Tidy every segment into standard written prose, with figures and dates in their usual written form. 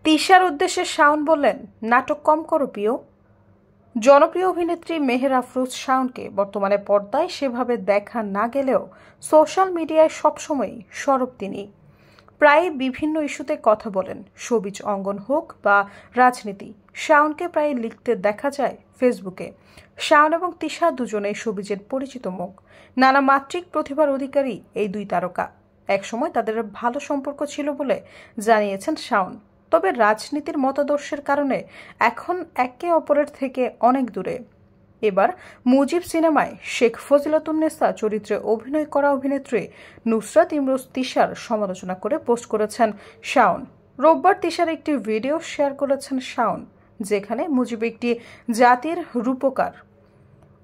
তিশার উদ্দেশ্যে শাওন বললেন, নাটক কম করো প্রিয়। জনপ্রিয় অভিনেত্রী মেহের আফরোজ শাওনকে বর্তমানে পর্দায় সেভাবে দেখা না গেলেও সোশ্যাল মিডিয়ায় সবসময়ই সরব তিনি। প্রায় বিভিন্ন ইস্যুতে কথা বলেন, শোবিজ অঙ্গন হোক বা রাজনীতি। শাওনকে প্রায় লিখতে দেখা যায় ফেসবুকে। শাওন এবং তিশা দুজনেই শোবিজের পরিচিত মুখ। নানা মাত্রিক প্রতিভার অধিকারী এই দুই তারকা। একসময় তাদের ভালো সম্পর্ক ছিল বলে জানিয়েছেন শাওন। তবে রাজনীতির মতাদর্শের কারণে এখন একে অপরের থেকে অনেক দূরে। এবার মুজিব সিনেমায় শেখ ফজিলাতুন্নেসা চরিত্রে অভিনয় করা অভিনেত্রী নুসরাত ইমরোজ তিশার সমালোচনা করে পোস্ট করেছেন শাওন। রোববার তিশার একটি ভিডিও শেয়ার করেছেন শাওন, যেখানে মুজিব একটি জাতির রূপকার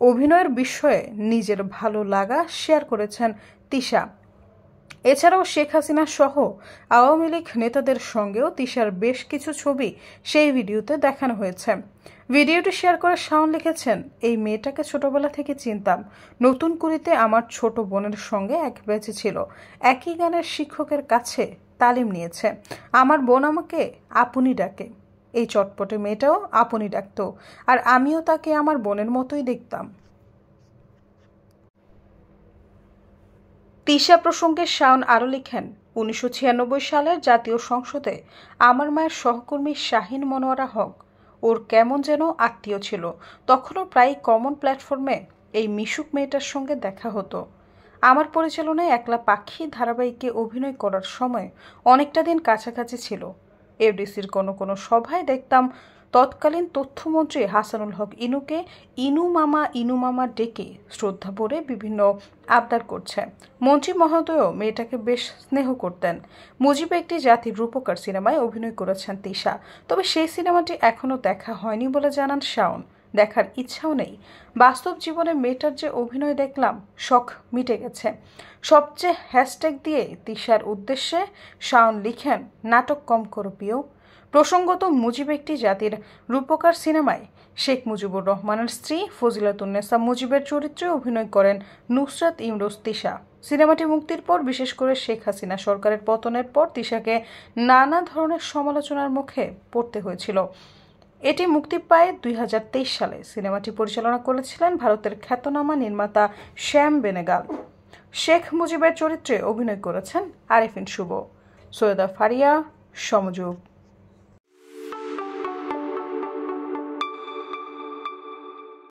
অভিনয়ের বিষয়ে নিজের ভালো লাগা শেয়ার করেছেন তিশা। এছাড়াও শেখ হাসিনা সহ আওয়ামী লীগ নেতাদের সঙ্গেও তিশার বেশ কিছু ছবি সেই ভিডিওতে দেখানো হয়েছে। ভিডিওটি শেয়ার করে শাওন লিখেছেন, এই মেয়েটাকে ছোটবেলা থেকে চিনতাম। নতুন কুড়িতে আমার ছোট বোনের সঙ্গে এক ব্যাচে ছিল। একই গানের শিক্ষকের কাছে তালিম নিয়েছে। আমার বোন আমাকে আপনি ডাকে। এই চটপটে মেয়েটাও আপনি ডাকতো, আর আমিও তাকে আমার বোনের মতোই দেখতাম। তিশা প্রসঙ্গে শাওন আরও লিখেন, 1996 সালের জাতীয় সংসদে আমার মায়ের সহকর্মী শাহিন মনোয়ারা হক ওর কেমন যেন আত্মীয় ছিল। তখনও প্রায় কমন প্ল্যাটফর্মে এই মিশুক মেয়েটার সঙ্গে দেখা হতো। আমার পরিচালনায় একলা পাখি ধারাবাহিকে অভিনয় করার সময় অনেকটা দিন কাছাকাছি ছিল। এফডিসির কোনো কোনো সভায় দেখতাম তৎকালীন তথ্যমন্ত্রী হাসানুল হক ইনুকে ইনু মামা ডেকে শ্রদ্ধা ভরে বিভিন্ন আবদার করছে। মন্ত্রী মহোদয়ও মেয়েটাকে বেশ স্নেহ করতেন। মুজিব একটি জাতির রূপকার সিনেমায় অভিনয় করেছেন তিশা। তবে সেই সিনেমাটি এখনও দেখা হয়নি বলে জানান শাওন। দেখার ইচ্ছাও নেই। বাস্তব জীবনে মেয়েটার যে অভিনয় দেখলাম, শখ মিটে গেছে। সবচেয়ে হ্যাশট্যাগ দিয়ে তিশার উদ্দেশ্যে শাওন লিখেন, নাটক কম করো প্রিয়। প্রসঙ্গত, মুজিব একটি জাতির রূপকার সিনেমায় শেখ মুজিবুর রহমানের স্ত্রী ফজিলাতুন্নেসা মুজিবের চরিত্রে অভিনয় করেন নুসরাত ইমরোজ তিশা। সিনেমাটি মুক্তির পর, বিশেষ করে শেখ হাসিনা সরকারের পতনের পর তিশাকে নানা ধরনের সমালোচনার মুখে পড়তে হয়েছিল। এটি মুক্তি পায় 2023 সালে। সিনেমাটি পরিচালনা করেছিলেন ভারতের খ্যাতনামা নির্মাতা শ্যাম বেনেগাল। শেখ মুজিবের চরিত্রে অভিনয় করেছেন আরেফিন শুভ। সৈয়দা ফারিয়া, সমযোগ।